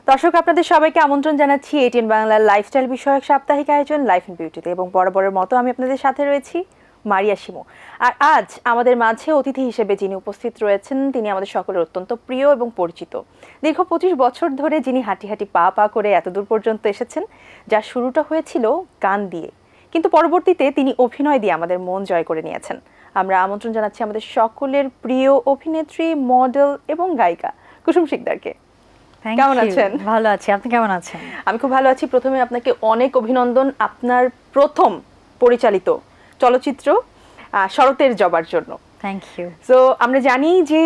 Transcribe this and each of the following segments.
দর্শক আপনাদের সবাইকে আমন্ত্রণ জানাচ্ছি এটিএন বাংলার লাইফস্টাইল বিষয়ক সাপ্তাহিক আয়োজন লাইফ ইন বিউটিতে এবং বরাবরের মতো আমি আপনাদের সাথে রয়েছি মারিয়া শিমু। আর আজ আমাদের মাঝে অতিথি হিসেবে যিনি উপস্থিত রয়েছেন তিনি আমাদের সকলের অত্যন্ত প্রিয় এবং পরিচিত। দীর্ঘ 25 বছর ধরে যিনি হাঁটি হাঁটি পা পা করে এত দূর পর্যন্ত এসেছেন, যার শুরুটা হয়েছিল গান দিয়ে, কিন্তু পরবর্তীতে তিনি অভিনয় দিয়ে আমাদের মন জয় করে নিয়েছেন। আমরা আমন্ত্রণ জানাচ্ছি আমাদের সকলের প্রিয় অভিনেত্রী, মডেল এবং গায়িকা কুসুম শিকদারকে। কেমন আছেন? ভালো আছি, আপনি কেমন আছেন? আমি খুব ভালো আছি। প্রথমে আপনাকে অনেক অভিনন্দন আপনার প্রথম পরিচালিত চলচ্চিত্র শরতের জবার জন্য। Thank you. সো আমরা জানি যে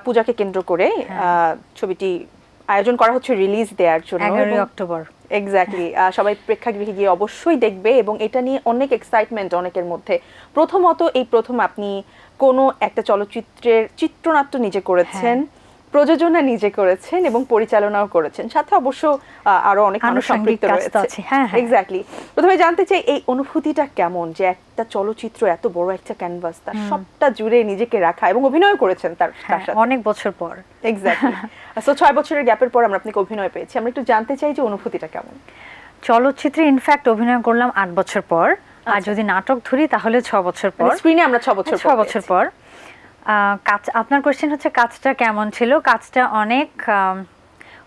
পূজাকে কেন্দ্র করে ছবিটি আয়োজন করা হচ্ছে রিলিজ দেওয়ার জন্য 11 অক্টোবর। এক্স্যাক্টলি। সবাই প্রেক্ষাগৃহে গিয়ে অবশ্যই দেখবে এবং এটা নিয়ে অনেক এক্সাইটমেন্ট অনেকের মধ্যে। প্রথমত এই প্রথম আপনি কোনো একটা চলচ্চিত্রের চিত্রনাট্য নিজে করেছেন, প্রযোজনা নিজে করেছেন এবং পরিচালনাও করেছেন, সাথে অবশ্য আরো অনেক মানুষ সম্পৃক্ত রয়েছে। এক্স্যাক্টলি। প্রথমে জানতে চাই এই অনুভূতিটা কেমন, যে একটা চলচ্চিত্র এত বড় একটা ক্যানভাস, তার সবটা জুড়ে নিজেকে রাখা এবং অভিনয় করেছেন তার সাথে অনেক বছর পর। এক্স্যাক্টলি। সো 6 বছরের গ্যাপের পর আমরা আপনাকে অভিনয় পেয়েছি। আমরা একটু জানতে চাই যে অনুভূতিটা কেমন। চলচ্চিত্রে ইনফ্যাক্ট অভিনয় করলাম 8 বছর পর, আর যদি নাটক ধরি তাহলে 6 বছর পর। স্ক্রিনে আমরা 6 বছর পর। কাজ, আপনার কোশ্চেন হচ্ছে কাজটা কেমন ছিল। কাজটা অনেক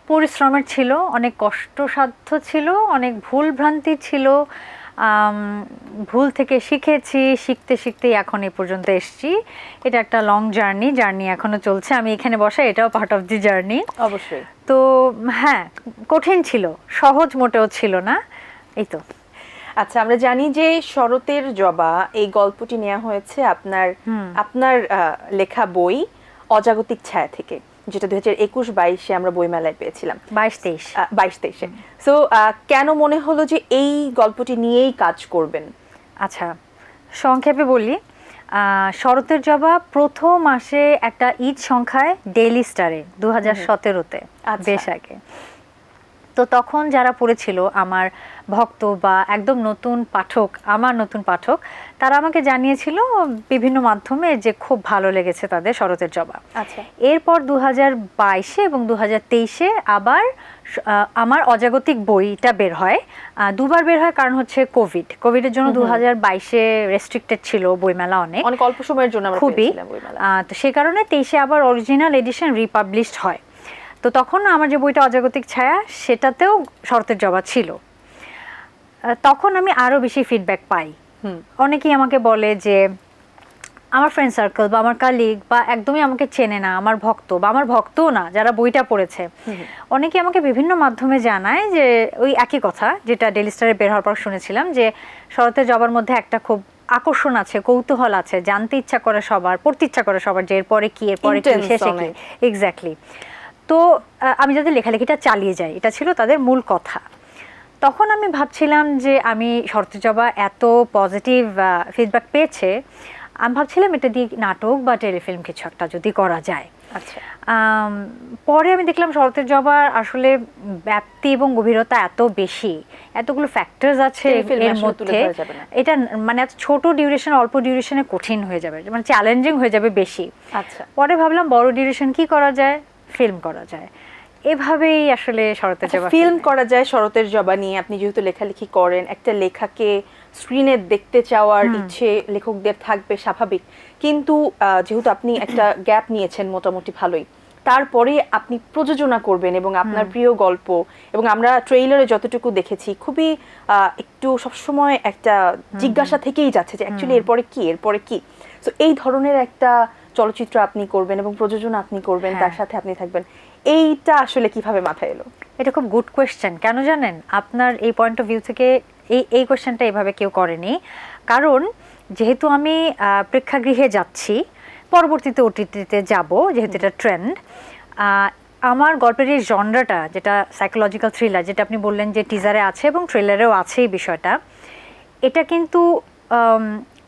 পরিশ্রমের ছিল, অনেক কষ্টসাধ্য ছিল, অনেক ভুল ভ্রান্তি ছিল। ভুল থেকে শিখেছি, শিখতে শিখতেই এখন এই পর্যন্ত এসেছি। এটা একটা লং জার্নি এখনো চলছে। আমি এখানে বসা, এটাও পার্ট অফ দি জার্নি অবশ্যই। তো হ্যাঁ, কঠিন ছিল, সহজ মোটেও ছিল না। এই তো। আচ্ছা, আমরা জানি যে শরতের জবা এই গল্পটি নেওয়া হয়েছে আপনার লেখা বই অজাগতিক ছায়া থেকে, যেটা 2021-22 আমরা বইমেলায় পেয়েছিলাম। 22-23-এ। সো কেন মনে হলো যে এই গল্পটি নিয়েই কাজ করবেন? আচ্ছা, সংক্ষেপে বলি। শরতের জবা প্রথম মাসে একটা ঈদ সংখ্যায় ডেইলি স্টারে 2017-তে, বেশ আগে। তো তখন যারা পড়েছিল, আমার ভক্ত বা একদম নতুন পাঠক, তারা আমাকে জানিয়েছিল বিভিন্ন মাধ্যমে যে খুব ভালো লেগেছে তাদের শরতের জবা। আচ্ছা। এরপর 2022-এ এবং 2023-এ আবার আমার অজাগতিক বইটা বের হয়। দুবার বের হয়, কারণ হচ্ছে কোভিডের জন্য 2022-এ রেস্ট্রিক্টেড ছিল বইমেলা, অনেক অল্প সময়ের জন্য খুবই। তো সে কারণে 23-এ আবার অরিজিনাল এডিশন রিপাবলিশড হয়। তো তখন আমার যে বইটা অজাগতিক ছায়া, সেটাতেও শরতের জবা ছিল। তখন আমি আরো বেশি ফিডব্যাক পাই। অনেকেই আমাকে বলে যে আমার ফ্রেন্ড সার্কেল বা আমার কালিগ বা একদমই আমাকে চেনে না, আমার ভক্ত বা আমার ভক্তও না, যারা বইটা পড়েছে, অনেকে আমাকে বিভিন্ন মাধ্যমে জানায় যে ওই একই কথা যেটা ডেইলি স্টারে বের হওয়ার পর শুনেছিলাম, যে শরতের জবার মধ্যে একটা খুব আকর্ষণ আছে, কৌতূহল আছে, জানতে ইচ্ছা করে সবার, পড়তে ইচ্ছা করে সবার, যে এরপরে কি, শেষে কি। এক্স্যাক্টলি। তো আমি যাদের লেখালেখিটা চালিয়ে যাই, এটা ছিল তাদের মূল কথা। তখন আমি ভাবছিলাম যে আমি শরতের জবা এত পজিটিভ ফিডব্যাক পেয়েছে, আমি ভাবছিলাম এটা দিয়ে নাটক বা টেলিফিল্ম কিছু একটা যদি করা যায়। আচ্ছা। পরে আমি দেখলাম শরতের জবার আসলে ব্যাপ্তি এবং গভীরতা এত বেশি, এতগুলো ফ্যাক্টরস আছে এর মধ্যে, এটা মানে এত ছোট ডিউরেশন, অল্প ডিউরেশনে কঠিন হয়ে যাবে, মানে চ্যালেঞ্জিং হয়ে যাবে বেশি। আচ্ছা। পরে ভাবলাম বড় ডিউরেশন কি করা যায়, ফিল্ম করা যায়। এভাবেই আসলে শরতের জবা ফিল্ম করা যায়। শরতের জবা নিয়ে আপনি যেহেতু লেখালেখি করেন, একটা লেখাকে স্ক্রিনে দেখতে চাওয়ার ইচ্ছে লেখকদের থাকবে, স্বাভাবিক। কিন্তু যেহেতু আপনি একটা গ্যাপ নিয়েছেন মোটামুটি ভালোই, তারপরে আপনি প্রযোজনা করবেন এবং আপনার প্রিয় গল্প, এবং আমরা ট্রেইলারে যতটুকু দেখেছি খুবই একটু সবসময় একটা জিজ্ঞাসা থেকেই যাচ্ছে যে অ্যাকচুয়ালি এরপরে কি। সো এই ধরনের একটা চলচ্চিত্র আপনি করবেন এবং প্রযোজনা আপনি করবেন, তার সাথে আপনি থাকবেন, এইটা আসলে কিভাবে মাথায় এলো? এটা খুব গুড কোয়েশ্চেন। কেন জানেন, আপনার এই পয়েন্ট অফ ভিউ থেকে এই কোয়েশ্চেনটা এভাবে কেউ করেনি। কারণ যেহেতু আমি প্রেক্ষাগৃহে যাচ্ছি, পরবর্তীতে ওটিটিতে যাব, যেহেতু এটা ট্রেন্ড, আমার গল্পের এই জনরাটা, যেটা সাইকোলজিক্যাল থ্রিলার, যেটা আপনি বললেন যে টিজারে আছে এবং ট্রেলারেও আছে এই বিষয়টা, এটা কিন্তু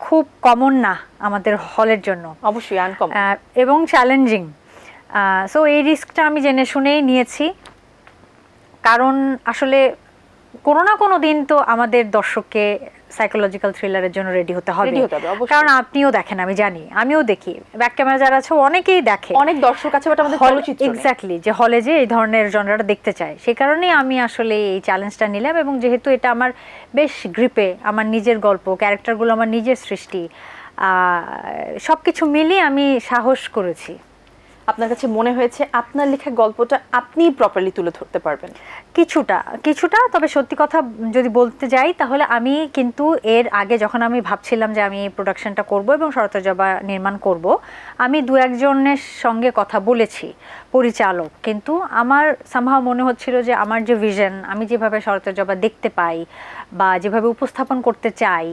খুব কমন না আমাদের হলের জন্য। অবশ্যই আনকমন এবং চ্যালেঞ্জিং। সো এই রিস্কটা আমি জেনে শুনেই নিয়েছি। কারণ আসলে কোনো না কোনো দিন তো আমাদের দর্শককে সাইকোলজিক্যাল থ্রিলারের জন্য রেডি হতে হবে, অবশ্যই। কারণ আপনিও দেখেন, আমি জানি, আমিও দেখি, ব্যাক ক্যামেরা যারা আছে অনেকেই দেখে, অনেক দর্শক আছে বাট আমাদের চলচ্চিত্র এক্স্যাক্টলি, যে হলে যে এই ধরনের জনরাটা দেখতে চায়। সেই কারণেই আমি আসলে এই চ্যালেঞ্জটা নিলাম, এবং যেহেতু এটা আমার বেশ গ্রিপে, আমার নিজের গল্প, ক্যারেক্টারগুলো আমার নিজের সৃষ্টি, সব কিছু মিলিয়ে আমি সাহস করেছি। আপনার কাছে মনে হয়েছে আপনার লেখা গল্পটা আপনি প্রপারলি তুলে ধরতে পারবেন? কিছুটা, তবে সত্যি কথা যদি বলতে যাই তাহলে আমি কিন্তু এর আগে যখন আমি ভাবছিলাম যে আমি এই প্রোডাকশনটা করব এবং শরতের জবা নির্মাণ করব, আমি দু একজনের সঙ্গে কথা বলেছি, পরিচালক, কিন্তু আমার সামহাও মনে হচ্ছিল যে আমার যে ভিশন, আমি যেভাবে শরতের জবা দেখতে পাই বা যেভাবে উপস্থাপন করতে চাই,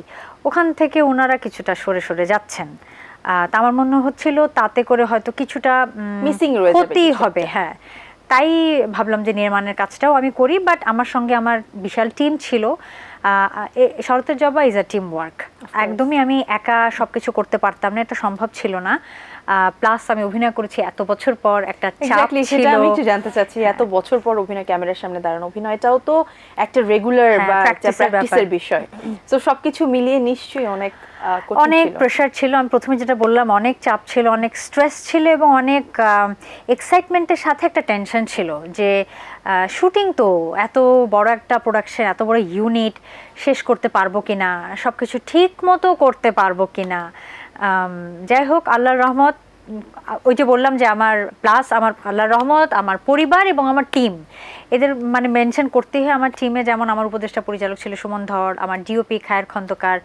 ওখান থেকে ওনারা কিছুটা সরে সরে যাচ্ছেন। তা আমার মনে হচ্ছিল তাতে করে হয়তো কিছুটা মিসিং রয়ে যাবে, ক্ষতি হবে। হ্যাঁ, তাই ভাবলাম যে নির্মাণের কাজটাও আমি করি, বাট আমার সঙ্গে আমার বিশাল টিম ছিল। শরতের জবা ইজ আ টিম ওয়ার্ক, একদমই আমি একা সবকিছু করতে পারতাম না, এটা সম্ভব ছিল না। প্লাস আমি অভিনয় করেছি এত বছর পর, একটা চাপ ছিল। আমি একটু জানতে চাচ্ছি, এত বছর পর অভিনয়, ক্যামেরার সামনে দাঁড়ানো, অভিনয়টাও তো একটা রেগুলার বা একটা প্র্যাকটিসের বিষয়, তো সবকিছু মিলিয়ে নিশ্চয়ই অনেক প্রেশার ছিল। আমি প্রথমে যেটা বললাম, অনেক চাপ ছিল, অনেক স্ট্রেস ছিল, এবং অনেক এক্সাইটমেন্টের সাথে একটা টেনশন ছিল যে শুটিং তো, এত বড় একটা প্রোডাকশন, এত বড় ইউনিট, শেষ করতে পারবো কিনা, সবকিছু ঠিক মতো করতে পারবো কিনা। যাই হোক, আল্লাহর রহমত, ওই যে বললাম যে আমার প্লাস আমার আল্লাহর রহমত, আমার পরিবার এবং আমার টিম, এদের মানে মেনশন করতেই হয়। আমার টিমে যেমন আমার উপদেষ্টা পরিচালক ছিল সুমন ধর, আমার ডিওপি খায়ের খন্দকার,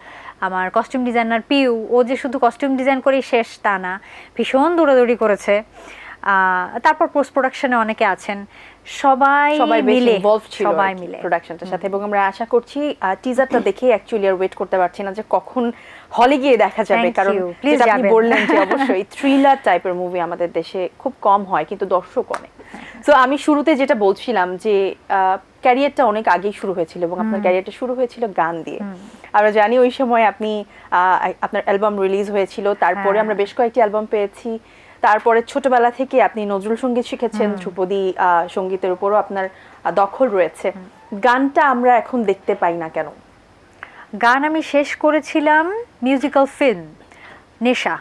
আমার কস্টিউম ডিজাইনার পিউ, ও যে শুধু কস্টিউম ডিজাইন করেই শেষ তা না, ভীষণ দৌড়াদৌড়ি করেছে। তারপর পোস্ট প্রোডাকশনে অনেকে আছেন, সবাই মিলে প্রোডাকশনটার সাথে। এবং আমরা আশা করছি টিজারটা দেখে অ্যাকচুয়ালি আর ওয়েট করতে পারছি না যে কখন হলে গিয়ে দেখা যাবে, কারণ আপনি বললেন যে অবশ্যই থ্রিলার টাইপের মুভি আমাদের দেশে খুব কম হয়, কিন্তু দর্শক অনেক। তো আমি শুরুতে যেটা বলছিলাম যে ক্যারিয়ারটা অনেক আগেই শুরু হয়েছিল, এবং আপনার ক্যারিয়ারটা শুরু হয়েছিল গান দিয়ে। আমরা জানি ওই সময় আপনি আপনার অ্যালবাম রিলিজ হয়েছিল, তারপরে আমরা বেশ কয়েকটি অ্যালবাম পেয়েছি। তারপরে ছোটবেলা থেকে আপনি নজরুল সঙ্গীত শিখেছেন, ধ্রুপদী সঙ্গীতের উপরও আপনার দখল রয়েছে। গানটা আমরা এখন দেখতে পাই না কেন? গান আমি শেষ করেছিলাম মিউজিক্যাল ফিল্ম নেশা,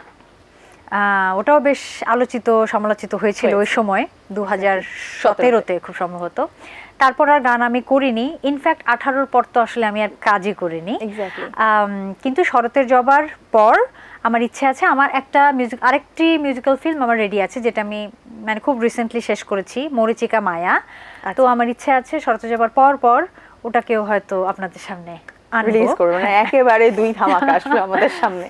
ওটাও বেশ আলোচিত সমালোচিত হয়েছিল ওই সময়, 2017-তে খুব সম্ভবত। তারপর আর গান আমি করিনি, ইনফ্যাক্ট 18-র পর তো আসলে আমি আর কাজই করিনি। কিন্তু শরতের জবার পর আমার ইচ্ছে আছে, আমার আরেকটি মিউজিক্যাল ফিল্ম আমার রেডি আছে, যেটা আমি মানে খুব রিসেন্টলি শেষ করেছি, মরিচিকা মায়া। তো আমার ইচ্ছে আছে শরতের জবার পর ওটাকেও হয়তো আপনাদের সামনে রিলিজ করব, মানে একেবারে দুই ধামাকা আসবে আমাদের সামনে।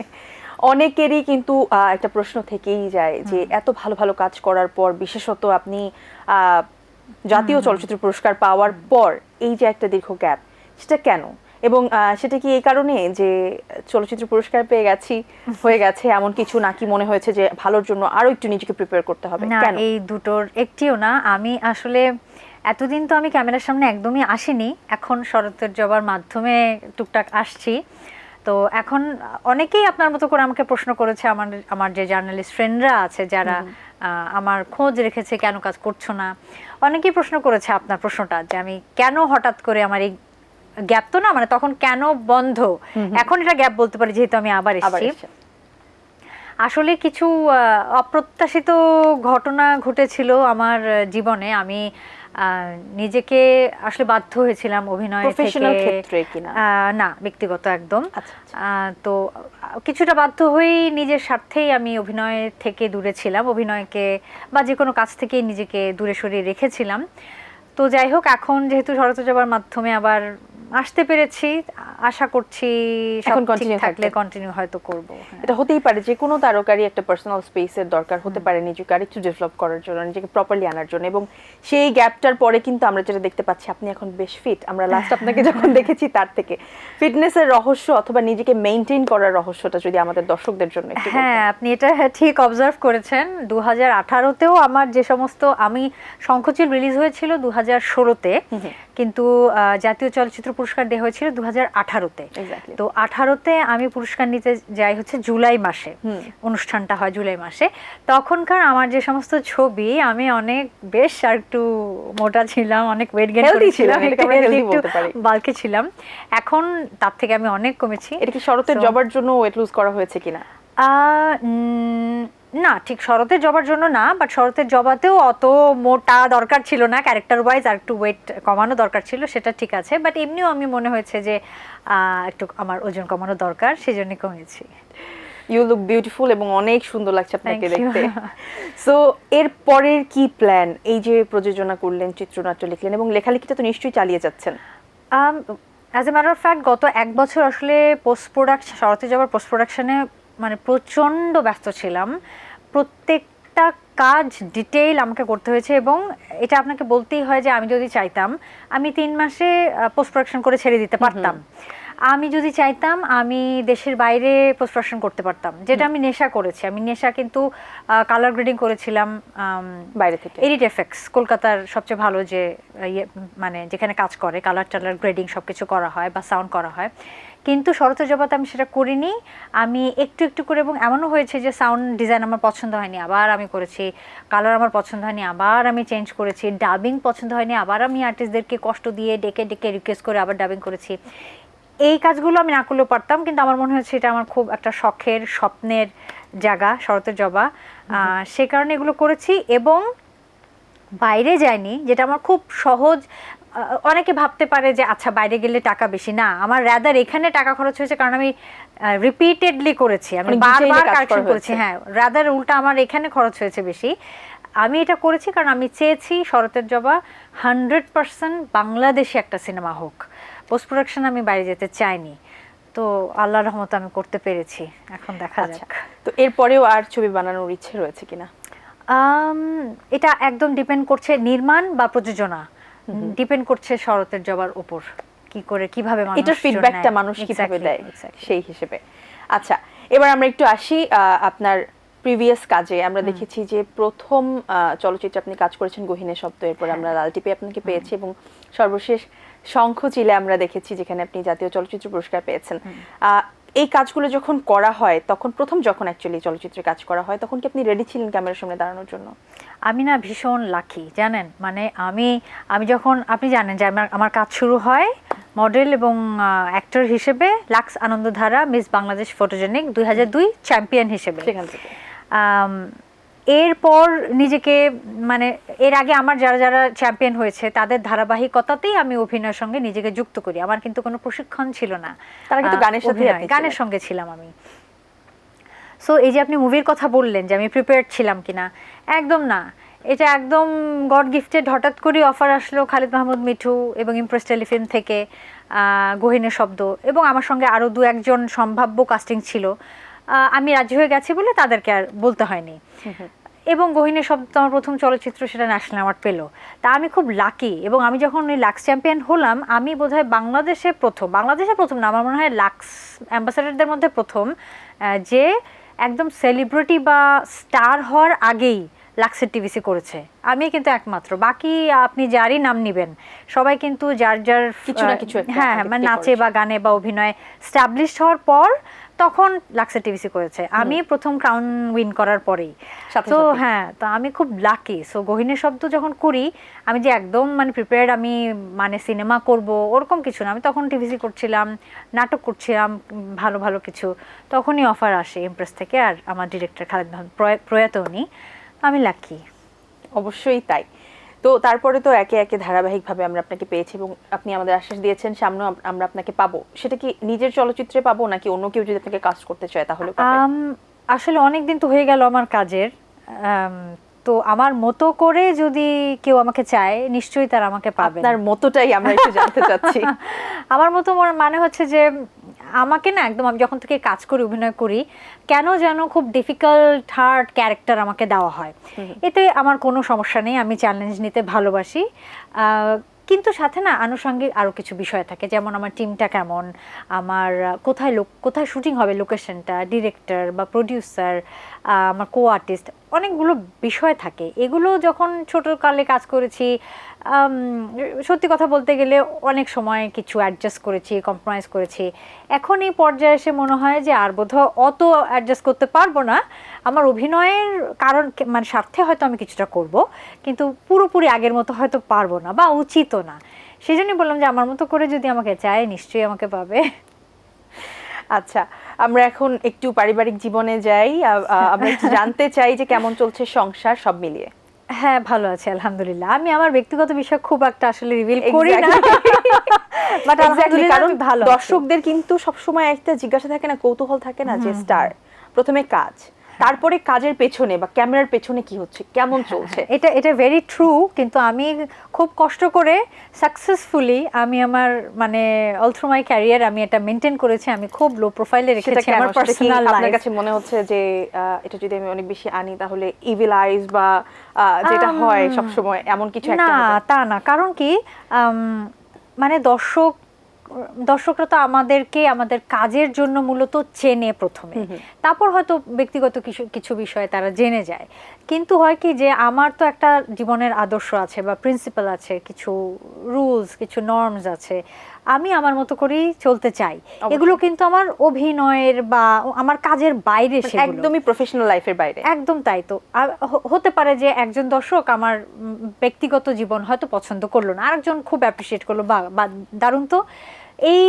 অনেকেরই কিন্তু একটা প্রশ্ন থেকেই যায় যে এত ভালো ভালো কাজ করার পর, বিশেষত আপনি জাতীয় চলচ্চিত্র পুরস্কার পাওয়ার পর এই যে একটা দীর্ঘ গ্যাপ, সেটা কেন? এবং সেটা কি এই কারণে যে চলচ্চিত্র পুরস্কার পেয়ে হয়ে গেছে এমন কিছু, নাকি মনে হয়েছে যে ভালোর জন্য আরো একটু নিজেকে প্রিপেয়ার করতে হবে? না, এই দুটোর একটিও না। আমি আসলে এতদিন তো আমি ক্যামেরার সামনে একদমই আসিনি, এখন শরতের জবার মাধ্যমে টুকটাক আসছি। তো এখন অনেকেই আপনার মতো করে আমাকে প্রশ্ন করেছে, আমার যে জার্নালিস্ট ফ্রেন্ডরা আছে যারা আমার খোঁজ রেখেছে, কেন কাজ করছো না, অনেকেই প্রশ্ন করেছে আপনার প্রশ্নটা, যে আমি কেন হঠাৎ করে আমার এই গ্যাপ, তো না মানে তখন কেন বন্ধ, এখন এটা গ্যাপ বলতে পারি যেহেতু আমি আবার এসেছি। আসলে কিছু অপ্রত্যাশিত ঘটনা ঘটেছিল আমার জীবনে, আমি নিজেকে আসলে বাধ্য হয়েছিলাম অভিনয় থেকে, না ব্যক্তিগত একদম। তো কিছুটা বাধ্য হয়েই নিজের স্বার্থেই আমি অভিনয় থেকে দূরে ছিলাম, অভিনয়কে বা যে কোনো কাজ থেকেই নিজেকে দূরে সরিয়ে রেখেছিলাম। তো যাই হোক, এখন যেহেতু শরতের জবার মাধ্যমে আবার আসতে পেরেছি, আশা করছি এখন কন্টিনিউ থাকলে কন্টিনিউ হয়তো করব। এটা হতেই পারে, যে কোনো তারকারই একটা পার্সোনাল স্পেসের দরকার হতে পারে নিজেকে আরেকটু ডেভেলপ করার জন্য, নিজেকে প্রপারলি আনার জন্য। এবং সেই গ্যাপটার পরে কিন্তু আমরা যেটা দেখতে পাচ্ছি, আপনি এখন বেশ ফিট। আমরা লাস্ট আপনাকে যখন দেখেছি তার থেকে ফিটনেসের রহস্য অথবা নিজেকে মেইনটেইন করার রহস্যটা যদি আমাদের দর্শকদের জন্য একটু বলতেন। হ্যাঁ, আপনি এটা ঠিক অবজার্ভ করেছেন। 2018-তেও আমার যে সমস্ত, আমি শঙ্খচিল রিলিজ হয়েছিল 2016-তে, কিন্তু জাতীয় চলচ্চিত্র পুরস্কার দেওয়া হয়েছিল 2018-তে। তো 18-তে আমি পুরস্কার নিতে যাই হচ্ছে জুলাই মাসে, অনুষ্ঠানটা হয় জুলাই মাসে। তখনকার আমার যে সমস্ত ছবি, আমি অনেক বেশ আর একটু মোটা ছিলাম, অনেক ওয়েট গেইন করেছিলাম, একটু বাল্কি ছিলাম। এখন তার থেকে আমি অনেক কমেছি। এটা কি শরতের জবার জন্য ওয়েট লুজ করা হয়েছে কিনা? না, ঠিক শরতের জবার জন্য না, বাট শরতের জবাতেও অত মোটা দরকার ছিল না, ক্যারেক্টার ওয়াইজ আর একটু ওয়েট কমানো দরকার ছিল, সেটা ঠিক আছে। বাট এমনিও আমি মনে হয়েছে যে একটু আমার ওজন কমানো দরকার, সেজন্য কমেছি। ইউ লুক বিউটিফুল এবং অনেক সুন্দর লাগছে আপনাকে দেখতে। সো এর পরের কি প্ল্যান? এই যে প্রযোজনা করলেন, চিত্রনাট্য লিখলেন এবং লেখালেখিটা তো নিশ্চয়ই চালিয়ে যাচ্ছেন। As a matter of fact গত 1 বছর আসলে শরতে যাবার পোস্ট প্রোডাকশনে মানে প্রচণ্ড ব্যস্ত ছিলাম। প্রত্যেকটা কাজ ডিটেইল আমাকে করতে হয়েছে, এবং এটা আপনাকে বলতেই হয় যে আমি যদি চাইতাম আমি 3 মাসে পোস্ট প্রোডাকশন করে ছেড়ে দিতে পারতাম। আমি যদি চাইতাম আমি দেশের বাইরে পোস্ট প্রোডাকশন করতে পারতাম, যেটা আমি নেশা করেছি। আমি নেশা কিন্তু কালার গ্রেডিং করেছিলাম বাইরে থেকে, এডিট এফেক্টস, কলকাতার সবচেয়ে ভালো যে মানে যেখানে কাজ করে, কালার টালার গ্রেডিং সব কিছু করা হয় বা সাউন্ড করা হয়। কিন্তু শরতের জবাতে আমি সেটা করিনি। আমি একটু একটু করে, এবং এমনও হয়েছে যে সাউন্ড ডিজাইন আমার পছন্দ হয়নি, আবার আমি করেছি। কালার আমার পছন্দ হয়নি, আবার আমি চেঞ্জ করেছি। ডাবিং পছন্দ হয়নি, আবার আমি আর্টিস্টদেরকে কষ্ট দিয়ে ডেকে ডেকে রিকোয়েস্ট করে আবার ডাবিং করেছি। এই কাজগুলো আমি না করলেও পারতাম, কিন্তু আমার মনে হচ্ছে এটা আমার খুব একটা শখের, স্বপ্নের জায়গা শরতের জবা। সে কারণে এগুলো করেছি এবং বাইরে যাইনি, যেটা আমার খুব সহজ। অনেকে ভাবতে পারে যে আচ্ছা বাইরে গেলে টাকা বেশি, না, আমার রাদার এখানে টাকা খরচ হয়েছে কারণ আমি রিপিটেডলি করেছি, আমি বারবার কারেকশন করেছি। হ্যাঁ, রাদার উল্টা আমার এখানে খরচ হয়েছে বেশি। আমি এটা করেছি কারণ আমি চেয়েছি শরতের জবা 100% বাংলাদেশি একটা সিনেমা হোক। পোস্ট প্রোডাকশন আমি বাইরে যেতে চাইনি, তো আল্লাহর রহমতে আমি করতে পেরেছি। এখন দেখা যাক। তো এরপরেও আর ছবি বানানোর ইচ্ছে রয়েছে কিনা? এটা একদম ডিপেন্ড করছে, নির্মাণ বা প্রযোজনা ডিপেন্ড করছে শরতের জবার উপর, কি করে কিভাবে মানুষ এটার ফিডব্যাকটা মানুষ কিভাবে দেয় সেই হিসেবে। আচ্ছা, এবার আমরা একটু আসি আপনার প্রিভিয়াস কাজে। আমরা দেখেছি যে প্রথম চলচ্চিত্রে আপনি কাজ করেছেন গহীনের শব্দ, এরপর আমরা লাল টিপে আপনাকে পেয়েছি, এবং সর্বশেষ শঙ্খচিলে আমরা দেখেছি যেখানে আপনি জাতীয় চলচ্চিত্র পুরস্কার পেয়েছেন। এই কাজগুলো যখন করা হয়, তখন যখন অ্যাকচুয়ালি চলচ্চিত্রে কাজ করা হয়, তখন কি আপনি রেডি ছিলেন ক্যামেরার সামনে দাঁড়ানোর জন্য? আমি না ভীষণ লাকি, জানেন, মানে আমি যখন, আপনি জানেন যে আমার কাজ শুরু হয় মডেল এবং অ্যাক্টর হিসেবে Lux Anandadhara Miss Bangladesh photogenic 2002 champion হিসেবে। সেখান থেকে এরপর নিজেকে, মানে এর আগে আমার যারা যারা চ্যাম্পিয়ন হয়েছে তাদের ধারাবাহিকতাতেই আমি অভিনয়ের সঙ্গে নিজেকে যুক্ত করি। আমার কিন্তু কোনো প্রশিক্ষণ ছিল না, তারা কিন্তু গানের সঙ্গে ছিলাম আমি। সো এই যে আপনি মুভির কথা বললেন যে আমি প্রিপেয়ার্ড ছিলাম কিনা, একদম না। এটা একদম গড গিফটেড, হঠাৎ করে অফার আসলো খালিদ মাহমুদ মিঠু এবং ইমপ্রেস টেলিফিল্ম থেকে গহীনের শব্দ, এবং আমার সঙ্গে আরও 2-1 জন সম্ভাব্য কাস্টিং ছিল। আমি রাজি হয়ে গেছি বলে তাদেরকে আর বলতে হয়নি। এবং গহীনের শব্দ আমার প্রথম চলচ্চিত্র, সেটা ন্যাশনাল অ্যাওয়ার্ড পেলো। তা আমি খুব লাকি। এবং আমি যখন ওই লাক্স চ্যাম্পিয়ন হলাম, আমি বোধহয় বাংলাদেশে প্রথম না, আমার মনে হয় লাক্স অ্যাম্বাসাডারদের মধ্যে প্রথম যে একদম সেলিব্রিটি বা স্টার হওয়ার আগেই লাক্সের টিভিসি করেছে। আমি কিন্তু একমাত্র, বাকি আপনি যারই নাম নিবেন সবাই কিন্তু যার যার কিছু না কিছু, হ্যাঁ, মানে নাচে বা গানে বা অভিনয় স্টাবলিশড হওয়ার পর তখন লাক্সের টিভিসি করেছে। আমি প্রথম ক্রাউন উইন করার পরেই। তো হ্যাঁ, তো আমি খুব লাকি। সো গহীনের শব্দ যখন করি, আমি যে একদম মানে প্রিপেয়ার্ড, আমি মানে সিনেমা করব ওরকম কিছু না। আমি তখন টিভিসি করছিলাম, নাটক করছিলাম, ভালো ভালো কিছু। তখনই অফার আসে ইমপ্রেস থেকে, আর আমার ডিরেক্টর খালিদ মাহমুদ প্রয়াত উনি। আমি লাকি। অবশ্যই তাই। তো তারপরে তো একে একে ধারাবাহিকভাবে আমরা আপনাকে পেয়েছি, এবং আপনি আমাদের আশ্বাস দিয়েছেন সামনেও আমরা আপনাকে পাবো। সেটা কি নিজের চলচ্চিত্রে পাবো, নাকি অন্য কেউ যদি আপনাকে কাস্ট করতে চায় তাহলে? আসলে অনেক দিন তো হয়ে গেল আমার কাজের, তো আমার মতো করে যদি কেউ আমাকে চায়, নিশ্চয়ই তারা আমাকে পাবে। আপনার মতোটাই আমরা একটু জানতে চাচ্ছি। আমার মতো মানে হচ্ছে যে আমাকে না, একদম আমি যখন থেকে কাজ করি, অভিনয় করি, কেন যেন খুব ডিফিকাল্ট হার্ড ক্যারেক্টার আমাকে দেওয়া হয়। এতে আমার কোনো সমস্যা নেই, আমি চ্যালেঞ্জ নিতে ভালোবাসি। কিন্তু সাথে না আনুষঙ্গিক আরও কিছু বিষয় থাকে, যেমন আমার টিমটা কেমন, আমার কোথায় শুটিং হবে, লোকেশনটা, ডিরেক্টর বা প্রডিউসার, আমার কো আর্টিস্ট, অনেকগুলো বিষয় থাকে, এগুলো যখন ছোটকালে কাজ করেছি, সত্যি কথা বলতে গেলে অনেক সময় কিছু অ্যাডজাস্ট করেছি, কম্প্রোমাইজ করেছি। এখন এই পর্যায়ে এসে মনে হয় যে আর বোধহয় অত অ্যাডজাস্ট করতে পারবো না। আমার অভিনয়ের কারণ মানে স্বার্থে হয়তো আমি কিছুটা করব, কিন্তু পুরোপুরি আগের মতো হয়তো পারবো না বা উচিতও না। সেই জন্যই বললাম যে আমার মতো করে যদি আমাকে চায় নিশ্চয়ই আমাকে পাবে। আচ্ছা, আমরা এখন একটু পারিবারিক জীবনে যাই। আমরা একটু জানতে চাই যে কেমন চলছে সংসার সব মিলিয়ে। হ্যাঁ, ভালো আছে আলহামদুলিল্লাহ। আমি আমার ব্যক্তিগত বিষয় খুব একটা আসলে রিভিল করি না, বাট আলহামদুলিল্লাহ কারণ আমি ভালো। দর্শকদের কিন্তু সবসময় একটা জিজ্ঞাসা থাকে না, কৌতূহল থাকে না, যে স্টার প্রথমে কাজ, তারপরে কাজের পেছনে বা ক্যামেরার পেছনে কি হচ্ছে, কেমন চলছে। এটা এটা ভেরি ট্রু, কিন্তু আমি খুব কষ্ট করে সাকসেসফুলি আমি আমার মানে অল থ্রু মাই ক্যারিয়ার আমি এটা মেনটেন করেছি। আমি খুব লো প্রোফাইলে রেখেছি আমার পার্সোনাল লাইফ। আপনার কাছে মনে হচ্ছে যে এটা যদি আমি অনেক বেশি আনি তাহলে ইভিল আইজ বা যেটা হয় সব সময় এমন কিছু একটা না, হবে? তা না। কারণ কি মানে দর্শকরা তো আমাদেরকে আমাদের কাজের জন্য মূলত চেনে প্রথমে, তারপর হয়তো ব্যক্তিগত কিছু কিছু বিষয়ে তারা জেনে যায়। কিন্তু হয় কি যে আমার তো একটা জীবনের আদর্শ আছে বা প্রিন্সিপাল আছে, কিছু রুলস, কিছু নর্মস আছে, আমি আমার মতো করেই চলতে চাই। এগুলো কিন্তু আমার অভিনয়ের বা আমার কাজের বাইরে, সেগুলো একদমই প্রফেশনাল লাইফের বাইরে। একদম তাই। তো হতে পারে যে একজন দর্শক আমার ব্যক্তিগত জীবন হয়তো পছন্দ করলো না, আরেকজন খুব অ্যাপ্রিসিয়েট করলো, বা দারুণ। তো এই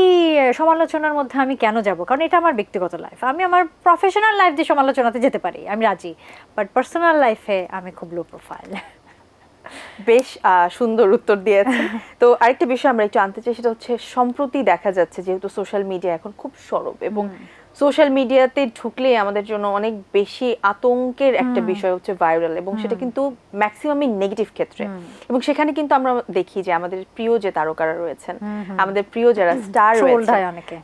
সমালোচনার মধ্যে আমি কেন যাব? কারণ এটা আমার ব্যক্তিগত লাইফ। আমি আমার প্রফেশনাল লাইফ দিয়ে সমালোচনাতে যেতে পারি, আমি রাজি, বাট পার্সোনাল লাইফে আমি খুব লো প্রোফাইল। বেশ সুন্দর উত্তর দিয়েছেন। তো আরেকটা বিষয় আমরা একটু আনতে চাই, সেটা হচ্ছে সম্প্রতি দেখা যাচ্ছে যেহেতু সোশ্যাল মিডিয়া এখন খুব সরব, এবং সোশ্যাল মিডিয়াতে ঢুকলে আমাদের জন্য অনেক বেশি আতঙ্কের একটা বিষয় হচ্ছে ভাইরাল, এবং সেটা কিন্তু ম্যাক্সিমামই নেগেটিভ ক্ষেত্রে। এবং সেখানে কিন্তু আমরা দেখি যে আমাদের প্রিয় যে তারকারা রয়েছেন, আমাদের প্রিয় যারা স্টার রয়েছে,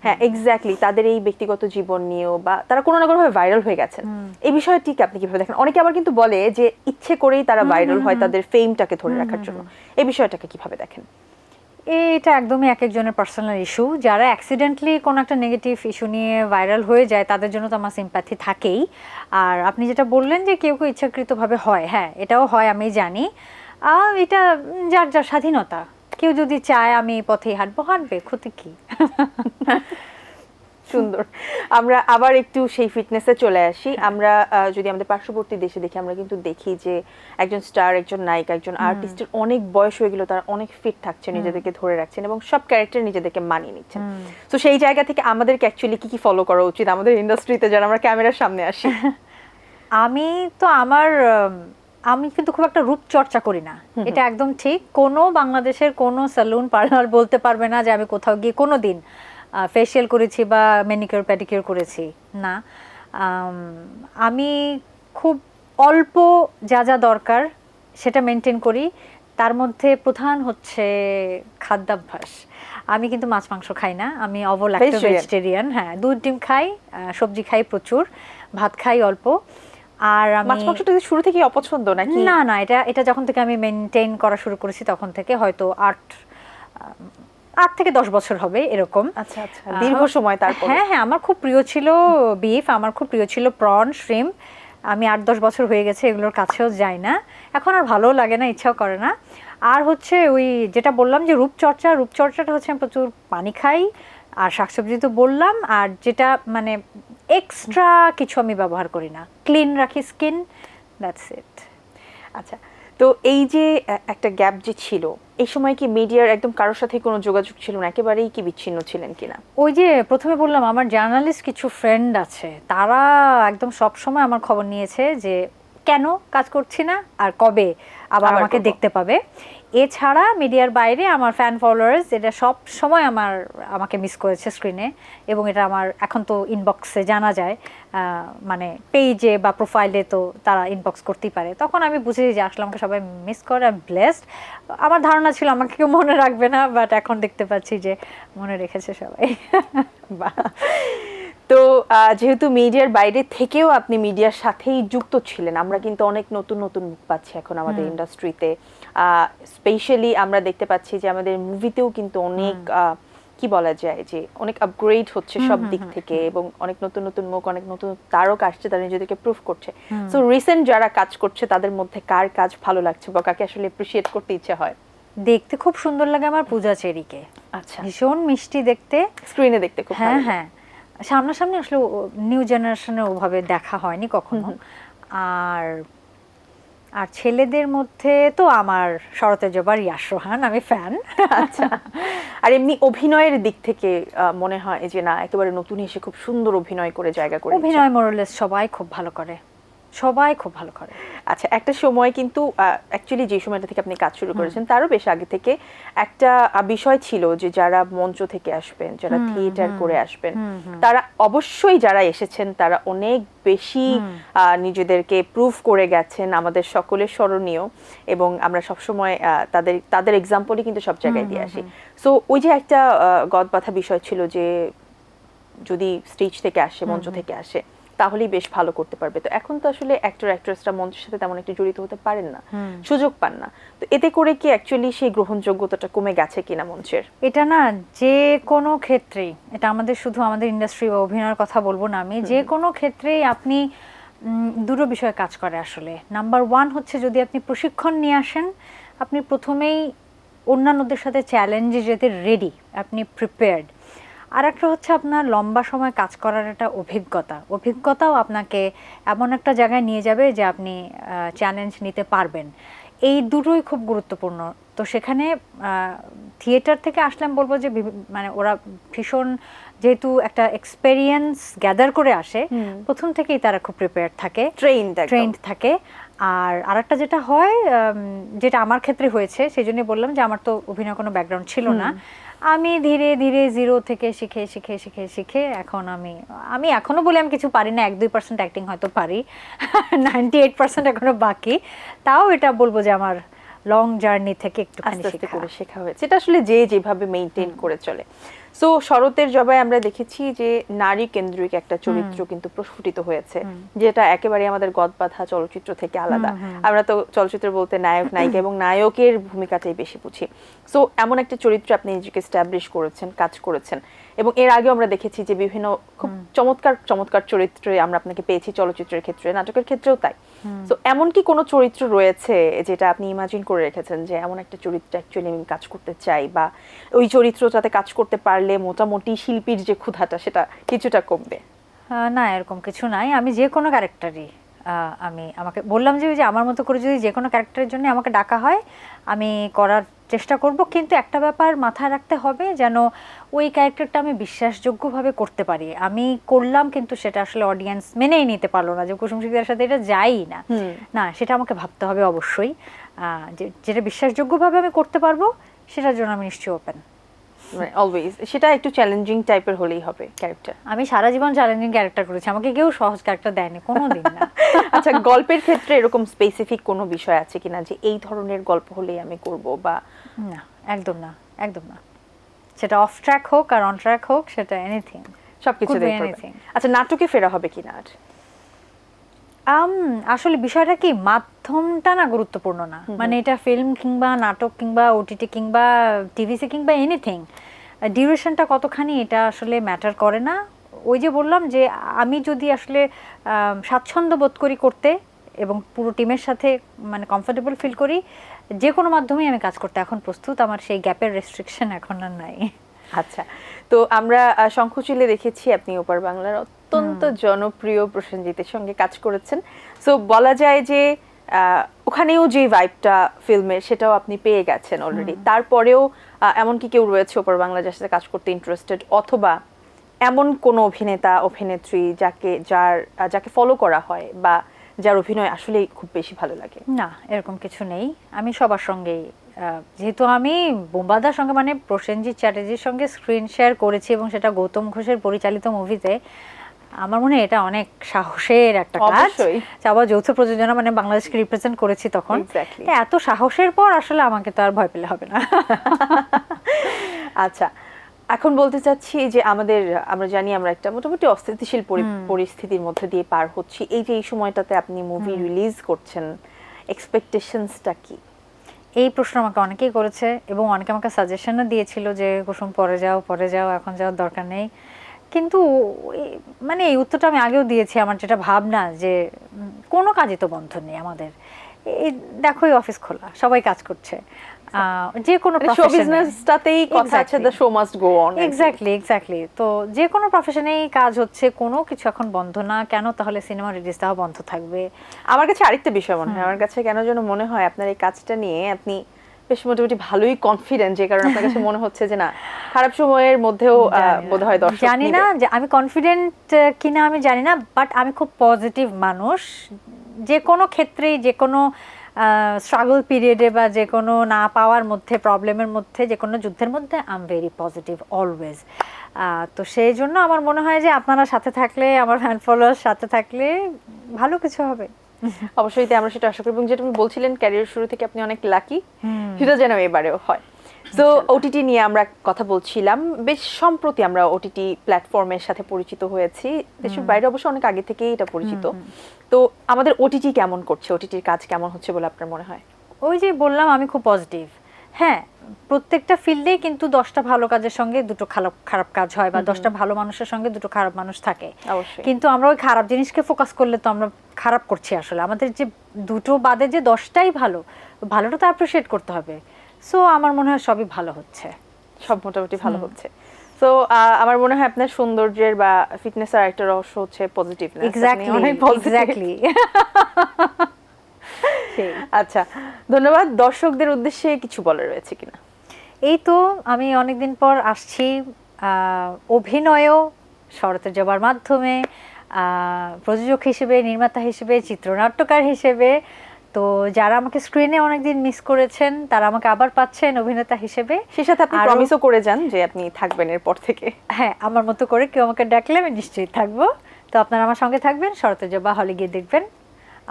হ্যাঁ এক্স্যাক্টলি, তাদের এই ব্যক্তিগত জীবন নিয়েও বা তারা কোনো না কোনো ভাবে ভাইরাল হয়ে গেছেন। এই বিষয়টি আপনি কিভাবে দেখেন? অনেকে আবার কিন্তু বলে যে ইচ্ছে করেই তারা ভাইরাল হয় তাদের ফেমটাকে ধরে রাখার জন্য। এই বিষয়টাকে কিভাবে দেখেন? এটা একদমই এক একজনের পার্সোনাল ইস্যু। যারা অ্যাক্সিডেন্টলি কোনো একটা নেগেটিভ ইস্যু নিয়ে ভাইরাল হয়ে যায় তাদের জন্য তো আমার সিম্প্যাথি থাকেই। আর আপনি যেটা বললেন যে কেউ কেউ ইচ্ছাকৃতভাবে হয়, হ্যাঁ এটাও হয়, আমি জানি। এটা যার যার স্বাধীনতা। কেউ যদি চায় আমি এই পথেই হাঁটবো, হাঁটবে, ক্ষতি কি? সুন্দর। আমরা আবার একটু সেই ফিটনেসে চলে আসি। আমরা যদি আমাদের পার্শ্ববর্তী দেশে দেখি, আমরা কিন্তু দেখি যে একজন স্টার, একজন নায়িকা, একজন আর্টিস্টের অনেক বয়স হয়ে গেল, তারা অনেক ফিট থাকছে, নিজেদেরকে ধরে রাখছেন এবং সব ক্যারেক্টার নিজেদেরকে মানিয়ে নিচ্ছেন। তো সেই জায়গা থেকে আমাদেরকে অ্যাকচুয়ালি কি কি ফলো করা উচিত আমাদের ইন্ডাস্ট্রিতে যারা আমরা ক্যামেরার সামনে আসি? আমি কিন্তু খুব একটা রূপচর্চা করি না, এটা একদম ঠিক। কোনো বাংলাদেশের কোনো সেলুন পার্লার বলতে পারবে না যে আমি কোথাও গিয়ে কোনো দিন ফেসিয়াল করেছি বা ম্যানিকিউর প্যাডিকিউর করেছি না। আমি খুব অল্প যা যা দরকার সেটা মেনটেন করি। তার মধ্যে প্রধান হচ্ছে খাদ্যাভ্যাস। আমি কিন্তু মাছ মাংস খাই না, আমি অভোল্যাক্টো ভেজিটেরিয়ান। হ্যাঁ, দুধ ডিম খাই, সবজি খাই প্রচুর, ভাত খাই অল্প। আর মাছ মাংসটা শুরু থেকে অপছন্দ নাকি? না না, এটা যখন থেকে আমি মেনটেন করা শুরু করেছি তখন থেকে, হয়তো 8 থেকে 10 বছর হবে এরকম। আচ্ছা আচ্ছা, দীর্ঘ সময়। তারপর হ্যাঁ হ্যাঁ, আমার খুব প্রিয় ছিল বিফ, আমার খুব প্রিয় ছিল প্রন, শ্রিম্প। আমি 8-10 বছর হয়ে গেছে এগুলোর কাছেও যাই না, এখন আর ভালোও লাগে না, ইচ্ছাও করে না। আর হচ্ছে ওই যেটা বললাম যে রূপচর্চাটা হচ্ছে আমি প্রচুর পানি খাই, আর শাকসবজি তো বললাম, আর যেটা মানে এক্সট্রা কিছু আমি ব্যবহার করি না, ক্লিন রাখি স্কিন, দ্যাটস ইট। আচ্ছা, তো এই যে একটা গ্যাপ যে ছিল, এই সময় কি মিডিয়ার একদম কারোর সাথে কোনো যোগাযোগ ছিল না, একেবারেই কি বিচ্ছিন্ন ছিলেন কিনা? ওই যে প্রথমে বললাম আমার জার্নালিস্ট কিছু ফ্রেন্ড আছে, তারা একদম সব সময় আমার খবর নিয়েছে যে কেন কাজ করছি না আর কবে আবার আমাকে দেখতে পাবে। এছাড়া মিডিয়ার বাইরে আমার ফ্যান ফলোয়ার্স এটা সব সময় আমাকে মিস করেছে স্ক্রিনে, এবং এটা আমার এখন তো ইনবক্সে জানা যায়, মানে পেজে বা প্রোফাইলে তো তারা ইনবক্স করতেই পারে। তখন আমি বুঝেছি যে আসলে আমাকে সবাই মিস করে, আমি ব্লেসড। আমার ধারণা ছিল আমাকে কেউ মনে রাখবে না, বাট এখন দেখতে পাচ্ছি যে মনে রেখেছে সবাই। তো যেহেতু মিডিয়ার বাইরে থেকেও আপনি মিডিয়ার সাথেই যুক্ত ছিলেন, আমরা কিন্তু অনেক নতুন নতুন মুখ পাচ্ছি এখন আমাদের ইন্ডাস্ট্রিতে। স্পেশালি আমরা দেখতে পাচ্ছি যে আমাদের মুভিতেও কিন্তু অনেক কি বলা যায় যে অনেক আপগ্রেড হচ্ছে সব দিক থেকে, এবং অনেক নতুন নতুন মুখ, অনেক নতুন তারকা আসছে, তারা নিজেদেরকে প্রুভ করছে। সো রিসেন্ট যারা কাজ করছে তাদের মধ্যে কার কাজ ভালো লাগছে বা কাকে আসলে অ্যাপ্রিশিয়েট করতে ইচ্ছে হয়? দেখতে খুব সুন্দর লাগে আমার পূজা চেরিকে। আচ্ছা, ভীষণ মিষ্টি দেখতে, স্ক্রিনে দেখতে খুব ভালো হ্যাঁ লাগে। হ্যাঁ, সামনাসামনি আসলে নিউ জেনারেশনে ওভাবে দেখা হয়নি কখনো। আর আর ছেলেদের মধ্যে তো আমার শরতের জবা, রিয়াজ রোহান, আমি ফ্যান। আচ্ছা, আর এমনি অভিনয়ের দিক থেকে মনে হয় যে না, একেবারে নতুন এসে খুব সুন্দর অভিনয় করে জায়গা করে দিচ্ছে। অভিনয় মোরলেস সবাই খুব ভালো করে, সবাই খুব ভালো করে। আচ্ছা, একটা সময় কিন্তু অ্যাকচুয়ালি যে সময়টা থেকে আপনি কাজ শুরু করেছেন তারও বেশ আগে থেকে একটা বিষয় ছিল যে যারা মঞ্চ থেকে আসবেন, যারা থিয়েটার করে আসবেন, তারা অবশ্যই, যারা এসেছেন তারা অনেক বেশি নিজেদেরকে প্রুভ করে গেছেন, আমাদের সকলের স্মরণীয়, এবং আমরা সবসময় তাদের এক্সাম্পলই কিন্তু সব জায়গায় দিয়ে আসি। সো ওই যে একটা গদবাঁধা বিষয় ছিল যে যদি স্টেজ থেকে আসে, মঞ্চ থেকে আসে, তাহলেই বেশ ভালো করতে পারবে। তো এখন তো আসলে অ্যাক্টর অ্যাক্ট্রেসরা মঞ্চের সাথে তেমন একটু জড়িত হতে পারেন না, সুযোগ পান না। তো এতে করে কি অ্যাকচুয়ালি সেই গ্রহণযোগ্যতাটা কমে গেছে কিনা মঞ্চের? এটা না, যে কোনো ক্ষেত্রেই, এটা আমাদের শুধু আমাদের ইন্ডাস্ট্রি বা অভিনয়ের কথা বলবো না আমি, যে কোনো ক্ষেত্রেই আপনি দুটো বিষয়ে কাজ করে আসলে। নাম্বার ওয়ান হচ্ছে, যদি আপনি প্রশিক্ষণ নিয়ে আসেন, আপনি প্রথমেই অন্যান্যদের সাথে চ্যালেঞ্জে যেতে রেডি, আপনি প্রিপেয়ার্ড। আর একটা হচ্ছে আপনার লম্বা সময় কাজ করার একটা অভিজ্ঞতাও আপনাকে এমন একটা জায়গায় নিয়ে যাবে যে আপনি চ্যালেঞ্জ নিতে পারবেন। এই দুটোই খুব গুরুত্বপূর্ণ। তো সেখানে থিয়েটার থেকে আসলাম বলবো যে মানে ওরা ভীষণ, যেহেতু একটা এক্সপেরিয়েন্স গ্যাদার করে আসে, প্রথম থেকেই তারা খুব প্রিপেয়ার থাকে, ট্রেন্ড থাকে। আর আরেকটা যেটা হয়, যেটা আমার ক্ষেত্রে হয়েছে, সেই জন্য বললাম যে আমার তো অভিনয় কোনো ব্যাকগ্রাউন্ড ছিল না, আমি ধীরে ধীরে জিরো থেকে শিখে শিখে শিখে শিখে এখন আমি এখনো বলি আমি কিছু পারি না, 1-2% অ্যাক্টিং হয়তো পারি, 98% এখনো বাকি। তাও এটা বলবো যে আমার লং জার্নি থেকে একটুখানি আস্তে আস্তে করে শেখা হয়েছে, এটা আসলে যে যেভাবে মেইনটেইন করে চলে। সো শরতের জবায় আমরা দেখেছি যে নারী কেন্দ্রিক একটা চরিত্র কিন্তু প্রস্ফুটিত হয়েছে, যেটা একেবারে আমাদের গদবাঁধা চলচ্চিত্র থেকে আলাদা। আমরা তো চলচ্চিত্র বলতে নায়ক নায়িকা এবং নায়কের ভূমিকাটাই বেশি বুঝি। সো এমন একটা চরিত্র আপনি নিজেকে এস্টাবলিশ করেছেন, কাজ করেছেন, এবং এর আগেও আমরা দেখেছি যে বিভিন্ন খুব চমৎকার চমৎকার চরিত্রে আমরা আপনাকে পেয়েছি, চলচ্চিত্রের ক্ষেত্রে, নাটকের ক্ষেত্রেও তাই। তো এমন কি কোনো চরিত্র রয়েছে যেটা আপনি ইমাজিন করে রেখেছেন যে এমন একটা চরিত্র অ্যাকচুয়ালি আমি কাজ করতে চাই, বা ওই চরিত্রটাতে কাজ করতে পারলে মোটামুটি শিল্পীর যে ক্ষুধাটা সেটা কিছুটা কমবে? না, এরকম কিছু নাই। আমি যে কোনো ক্যারেক্টারই, আমাকে বললাম যে আমার মতো করে যদি যে কোনো ক্যারেক্টারের জন্য আমাকে ডাকা হয়, আমি করার চেষ্টা করব। কিন্তু একটা ব্যাপার মাথায় রাখতে হবে, যেন ওই ক্যারেক্টারটা আমি বিশ্বাসযোগ্যভাবে করতে পারি। আমি করলাম কিন্তু সেটা আসলে অডিয়েন্স মেনেই নিতে পারলো না, যে কুসুম শিকদারের সাথে এটা যাই না, না, সেটা আমাকে ভাবতে হবে অবশ্যই। যেটা বিশ্বাসযোগ্যভাবে আমি করতে পারবো, সেটার জন্য আমি নিশ্চয়ই ওপেন। অলওয়েজ সেটা একটু চ্যালেঞ্জিং টাইপের হলেই হবে ক্যারেক্টার। আমি সারা জীবন চ্যালেঞ্জিং ক্যারেক্টার করেছি, আমাকে কেউ সহজ ক্যারেক্টার দেয়নি কোনোদিন না। আচ্ছা, গল্পের ক্ষেত্রে এরকম স্পেসিফিক কোনো বিষয় আছে কিনা যে এই ধরনের গল্প হলেই আমি করব? বা না, একদম না, একদম না। সেটা অফ ট্র্যাক হোক আর অন ট্র্যাক হোক, সেটা এনিথিং, সবকিছু দেখতে। আচ্ছা, নাটকে ফেরা হবে কিনা আর? আসলে বিষয়টা কি, মাধ্যমটা না গুরুত্বপূর্ণ না, মানে এটা ফিল্ম কিংবা নাটক কিংবা ওটিটি কিংবা টিভিসি কিংবা এনিথিং, ডিউরেশনটা কতখানি এটা আসলে ম্যাটার করে না। ওই যে বললাম যে আমি যদি আসলে স্বাচ্ছন্দ্য বোধ করি করতে, এবং পুরো টিমের সাথে মানে কমফোর্টেবল ফিল করি, যে কোনো মাধ্যমেই আমি কাজ করতে এখন প্রস্তুত। আমার সেই গ্যাপের রেস্ট্রিকশন এখন আর নাই। আচ্ছা, তো আমরা শঙ্খচিলে দেখেছি আপনি ওপার বাংলার অত্যন্ত জনপ্রিয় প্রসেনজিতের সঙ্গে কাজ করেছেন। সো বলা যায় যে ওখানেও যে ভাইবটা ফিল্মের, সেটাও আপনি পেয়ে গেছেন অলরেডি। তারপরেও এমন কি কেউ রয়েছে ওপার বাংলা যার সাথে কাজ করতে ইন্টারেস্টেড, অথবা এমন কোনো অভিনেতা অভিনেত্রী যাকে ফলো করা হয় বা যার অভিনয় আসলে খুব বেশি ভালো লাগে? না, এরকম কিছু নেই। আমি সবার সঙ্গেই, যেহেতু আমি বোম্বাদার সঙ্গে মানে প্রসেনজিৎ চ্যাটার্জির সঙ্গে স্ক্রিন শেয়ার করেছি, এবং সেটা গৌতম ঘোষের পরিচালিত মুভিতে, আমার মনে হয় এটা অনেক সাহসের একটা কাজ। আবার যৌথ প্রযোজনা, মানে বাংলাদেশকে রিপ্রেজেন্ট করেছি তখন। এত সাহসের পর আসলে আমাকে তো আর ভয় পেলে হবে না। আচ্ছা, এখন বলতে চাচ্ছি যে আমরা জানি আমরা একটা মোটামুটি অস্থিতিশীল পরিস্থিতির মধ্যে দিয়ে পার হচ্ছি। এই যে এই সময়টাতে আপনি মুভি রিলিজ করছেন, এক্সপেকটেশনসটা কি? এই প্রশ্ন আমাকে অনেকেই করেছে এবং অনেকে আমাকে সাজেশনও দিয়েছিল যে কুসুম পরে যাও এখন যাওয়ার দরকার নেই। কিন্তু মানে এই উত্তরটা আমি আগেও দিয়েছি। আমার যেটা ভাবনা যে কোনো কাজই তো বন্ধ নেই আমাদের। এই দেখো এই অফিস খোলা, সবাই কাজ করছে, যে কোনো শো বিজনেসটাতেই কথা আছে, the show must go on. Exactly. তো যে কোনো প্রফেশনেই কাজ হচ্ছে, কোনো কিছু এখন বন্ধ না, কেন তাহলে সিনেমা রিলিজ দেওয়া বন্ধ থাকবে? আমার কাছে আরেকটা বিষয় মনে হয়, আমার কাছে কেন যেন মনে হয় আপনার এই কাজটা নিয়ে আপনি বেশ মোটামুটি ভালোই কনফিডেন্ট, যে কারণে আপনার কাছে মনে হচ্ছে যে না, খারাপ সময়ের মধ্যেও বোধহয় দর্শক জানি না যে আমি কনফিডেন্ট কিনা আমি জানি না, বাট আমি খুব পজিটিভ মানুষ। যে কোনো ক্ষেত্রেই, যে কোনো স্ট্রাগল পিরিয়ডে বা যে কোনো না পাওয়ার মধ্যে, প্রবলেমের মধ্যে, যে কোনো যুদ্ধের মধ্যে I am very positive always. তো সেই জন্য আমার মনে হয় যে আপনারা সাথে থাকলে, আমার ফ্যান ফলোয়ার সাথে থাকলে ভালো কিছু হবে। অবশ্যই আমরা সেটা আশা করি, এবং যেটা আপনি বলছিলেন ক্যারিয়ার শুরু থেকে আপনি অনেক লাকি, সেটা যেন এবারেও হয়। তো ওটিটি নিয়ে আমরা কথা বলছিলাম, বেশ সম্প্রতি আমরা ওটিটি প্ল্যাটফর্মের সাথে পরিচিত হয়েছি, দেশের বাইরে অবশ্য অনেক আগে থেকেই এটা পরিচিত। তো আমাদের ওটিটি কেমন করছে, ওটিটির কাজ কেমন হচ্ছে বলে আপনার মনে হয়? ওই যে বললাম আমি খুব পজিটিভ। হ্যাঁ, প্রত্যেকটা ফিল্ডেই কিন্তু 10টা ভালো কাজের সঙ্গে 2টো খারাপ কাজ হয়, বা 10টা ভালো মানুষের সঙ্গে 2টো খারাপ মানুষ থাকে। কিন্তু আমরা ওই খারাপ জিনিসকে ফোকাস করলে তো আমরা খারাপ করছি। আসলে আমাদের যে 2টো বাদে যে 10টাই ভালো, ভালোটা তো অ্যাপ্রিশিয়েট করতে হবে। সো আমার মনে হয় সবই ভালো হচ্ছে, সব মোটামুটি ভালো হচ্ছে। তো আমার মনে হয় আপনার সৌন্দর্যের বা ফিটনেসের একটা রহস্য হচ্ছে পজিটিভনেস। এক্স্যাক্টলি। আচ্ছা, ধন্যবাদ। দর্শকদের উদ্দেশ্যে কিছু বলার রয়েছে কিনা? এই তো আমি অনেকদিন পর আসছি অভিনয়ও, শরতের জবার মাধ্যমে, প্রযোজক হিসেবে, নির্মাতা হিসেবে, চিত্রনাট্যকার হিসেবে। তো যারা আমাকে স্ক্রিনে অনেকদিন মিস করেছেন, তারা আমাকে আবার পাচ্ছেন অভিনেতা হিসেবে। সেই সাথে আপনি প্রমিসও করে যান যে আপনি থাকবেন এরপর থেকে। হ্যাঁ, আমার মতো করে কেউ আমাকে ডাকলে আমি নিশ্চয়ই থাকবো। তো আপনারা আমার সঙ্গে থাকবেন, শরতের জবা হলে গিয়ে দেখবেন।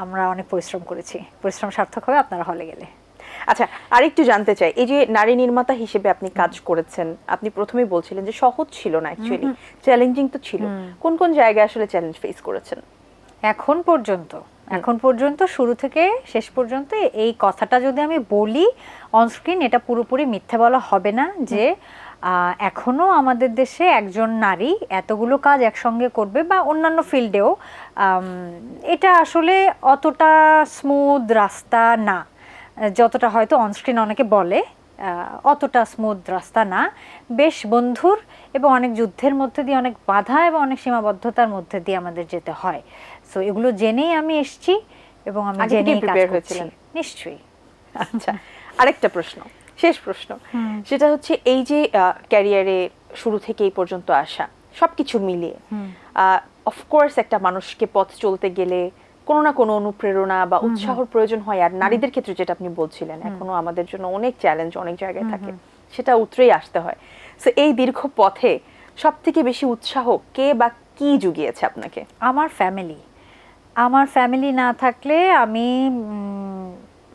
আমরা অনেক পরিশ্রম করেছি, পরিশ্রম সার্থক হবে আপনারা হলে গেলে। আচ্ছা, আরেকটু জানতে চাই, এই যে নারী নির্মাতা হিসেবে আপনি কাজ করেছেন, আপনি প্রথমেই বলছিলেন যে সহজ ছিল না, অ্যাকচুয়ালি চ্যালেঞ্জিং তো ছিল। কোন কোন জায়গায় আসলে চ্যালেঞ্জ ফেস করেছেন? এখন পর্যন্ত শুরু থেকে শেষ পর্যন্ত এই কথাটা যদি আমি বলি অনস্ক্রিন, এটা পুরোপুরি মিথ্যে বলা হবে না যে এখনো আমাদের দেশে একজন নারী এতগুলো কাজ একসঙ্গে করবে, বা অন্যান্য ফিল্ডেও এটা আসলে অতটা স্মুথ রাস্তা না, যতটা হয়তো অনস্ক্রিন অনেকে বলে। অতটা স্মুথ রাস্তা না, বেশ বন্ধুর এবং অনেক যুদ্ধের মধ্যে দিয়ে, অনেক বাধা এবং অনেক সীমাবদ্ধতার মধ্যে দিয়ে আমাদের যেতে হয়। সো এগুলো জেনেই আমি এসেছি এবং আমি জেনেই কাজ করছি। নিশ্চয়ই। আচ্ছা, আরেকটা প্রশ্ন, শেষ প্রশ্ন, সেটা হচ্ছে এই যে ক্যারিয়ারে শুরু থেকে এই পর্যন্ত আসা সবকিছু মিলিয়ে, অফকোর্স একটা মানুষকে পথ চলতে গেলে কোনো না কোনো অনুপ্রেরণা বা উৎসাহর প্রয়োজন হয়। আর নারীদের ক্ষেত্রে যেটা আপনি বলছিলেন, এখনো আমাদের জন্য অনেক চ্যালেঞ্জ অনেক জায়গায় থাকে, সেটা উতরেই আসতে হয়। সো এই দীর্ঘ পথে সব থেকে বেশি উৎসাহ কে বা কি জুগিয়েছে আপনাকে? আমার ফ্যামিলি না থাকলে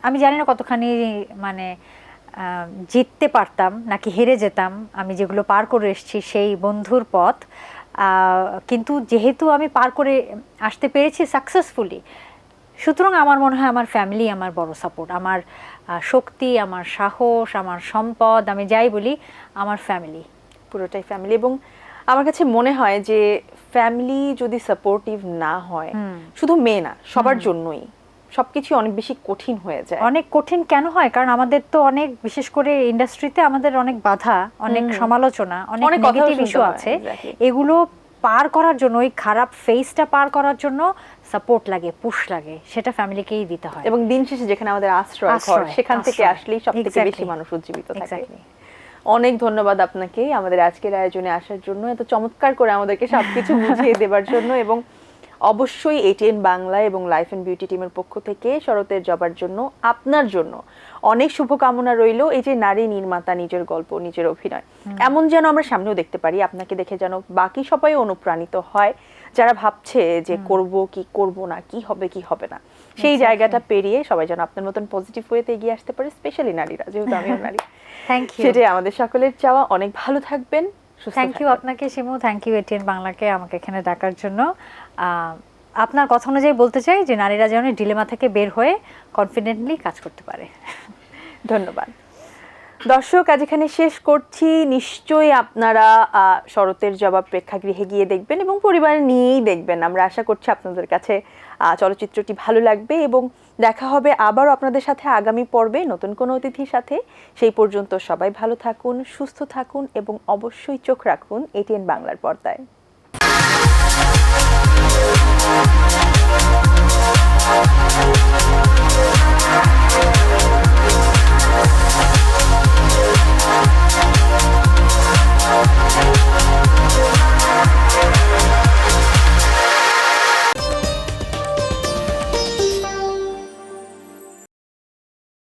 আমি জানি না কতখানি মানে জিততে পারতাম নাকি হেরে যেতাম, আমি যেগুলো পার করে এসেছি সেই বন্ধুর পথ। কিন্তু যেহেতু আমি পার করে আসতে পেরেছি সাকসেসফুলি, সুতরাং আমার মনে হয় আমার ফ্যামিলি আমার বড় সাপোর্ট, আমার শক্তি, আমার সাহস, আমার সম্পদ, আমি যাই বলি, আমার ফ্যামিলি, পুরোটাই ফ্যামিলি। এবং আমার কাছে মনে হয় যে ফ্যামিলি যদি সাপোর্টিভ না হয়, শুধু মেয়ে না, সবার জন্যই সবকিছু অনেক বেশি কঠিন হয়ে যায়। অনেক কঠিন কেন হয়? কারণ আমাদের তো অনেক, বিশেষ করে ইন্ডাস্ট্রিতে আমাদের অনেক বাধা, অনেক সমালোচনা, অনেক নেগেটিভ ইস্যু আছে। এগুলো পার করার জন্য, ওই খারাপ ফেজটা পার করার জন্য সাপোর্ট লাগে, পুশ লাগে, সেটা ফ্যামিলিকেই দিতে হয়। এবং দিন শেষে যেখানে আমাদের আশ্রয় ঘর, সেখান থেকে আসলেই সবথেকে বেশি মানুষ উজ্জীবিত থাকে। অনেক ধন্যবাদ আপনাকে আমাদের আজকের আয়োজনে আসার জন্য, এত চমৎকার করে আমাদেরকে সবকিছু বুঝিয়ে দেবার জন্য। এবং অবশ্যই এটিএন বাংলা এবং লাইফ এন্ড বিউটি টিমের পক্ষ থেকে শরতের জবার জন্য, আপনার জন্য অনেক শুভকামনা রইল। এই যে নারী নির্মাতা, নিজের গল্প, নিজের অভিনয় এমন যেন আমরা সামনেও দেখতে পারি, আপনাকে দেখে যেন বাকি সবাই অনুপ্রাণিত হয়, যারা ভাবছে যে করব কি করব না, কি হবে কি হবে না, সেই জায়গাটা পেরিয়ে সবাই যেন আপনার মতন পজিটিভ ওয়েতে এগিয়ে আসতে পারে, স্পেশালি নারীরা, যেহেতু আমিও নারী। Thank you. সেটাই আমাদের সকলের চাওয়া। অনেক ভালো থাকবেন। থ্যাংক ইউ আপনাকে শিমু, থ্যাংক ইউ এটিএন বাংলাকে আমাকে এখানে ডাকার জন্য। আপনার কথা অনুযায়ী বলতে চাই যে নারীরা যেন ডিলেমা থেকে বের হয়ে কনফিডেন্টলি কাজ করতে পারে। ধন্যবাদ। দর্শক, আজ এখানে শেষ করছি। নিশ্চয়ই আপনারা শরতের জবাব প্রেক্ষাগৃহে গিয়ে দেখবেন এবং পরিবার নিয়েই দেখবেন। আমরা আশা করছি আপনাদের কাছে চলচ্চিত্রটি ভালো লাগবে এবং দেখা হবে আবারও আপনাদের সাথে আগামী পর্বে নতুন কোনো অতিথির সাথে। সেই পর্যন্ত সবাই ভালো থাকুন, সুস্থ থাকুন এবং অবশ্যই চোখ রাখুন এটিএন বাংলার পর্দায়।